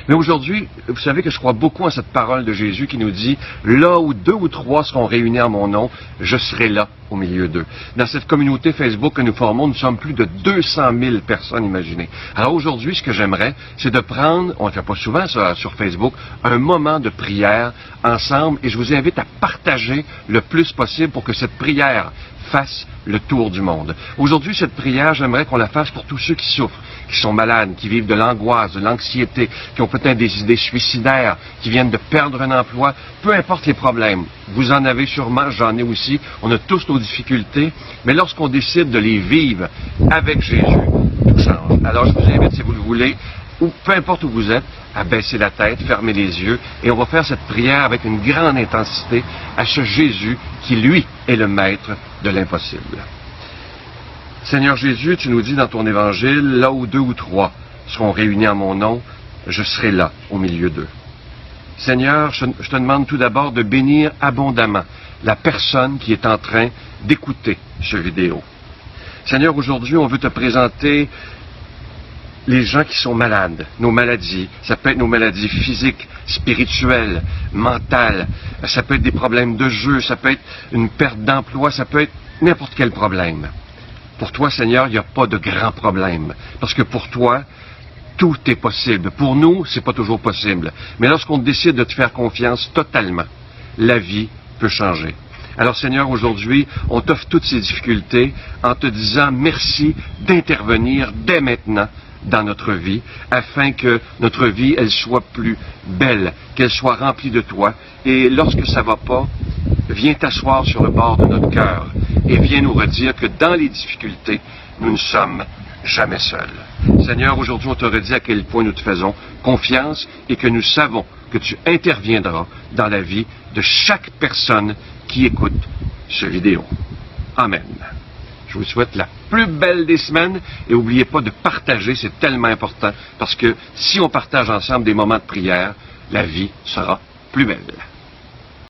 Mais aujourd'hui, vous savez que je crois beaucoup en cette parole de Jésus qui nous dit « Là où 2 ou 3 seront réunis en mon nom, je serai là au milieu d'eux. » Dans cette communauté Facebook que nous formons, nous sommes plus de 200 000 personnes, imaginez. Alors aujourd'hui, ce que j'aimerais, c'est de prendre, on ne le fait pas souvent ça sur Facebook, un moment de prière ensemble et je vous invite à partager le plus possible pour que cette prière fasse le tour du monde. Aujourd'hui, cette prière, j'aimerais qu'on la fasse pour tous ceux qui souffrent, qui sont malades, qui vivent de l'angoisse, de l'anxiété, qui ont peut-être des idées suicidaires, qui viennent de perdre un emploi, peu importe les problèmes. Vous en avez sûrement, j'en ai aussi. On a tous nos difficultés, mais lorsqu'on décide de les vivre avec Jésus, tout change. Alors, je vous invite, si vous le voulez, ou peu importe où vous êtes, à baisser la tête, fermer les yeux, et on va faire cette prière avec une grande intensité à ce Jésus qui, lui, est le maître de l'impossible. Seigneur Jésus, tu nous dis dans ton évangile, là où 2 ou 3 seront réunis en mon nom, je serai là, au milieu d'eux. Seigneur, je te demande tout d'abord de bénir abondamment la personne qui est en train d'écouter ce vidéo. Seigneur, aujourd'hui, on veut te présenter les gens qui sont malades, nos maladies. Ça peut être nos maladies physiques, spirituelles, mentales. Ça peut être des problèmes de jeu, ça peut être une perte d'emploi, ça peut être n'importe quel problème. Pour toi, Seigneur, il n'y a pas de grand problème. Parce que pour toi, tout est possible. Pour nous, c'est pas toujours possible. Mais lorsqu'on décide de te faire confiance totalement, la vie peut changer. Alors, Seigneur, aujourd'hui, on t'offre toutes ces difficultés en te disant merci d'intervenir dès maintenant dans notre vie, afin que notre vie, elle soit plus belle, qu'elle soit remplie de toi. Et lorsque ça va pas, viens t'asseoir sur le bord de notre cœur et viens nous redire que dans les difficultés, nous ne sommes jamais seuls. Seigneur, aujourd'hui, on te redit à quel point nous te faisons confiance et que nous savons que tu interviendras dans la vie de chaque personne qui écoute ce vidéo. Amen. Je vous souhaite la plus belle des semaines et n'oubliez pas de partager, c'est tellement important parce que si on partage ensemble des moments de prière, la vie sera plus belle.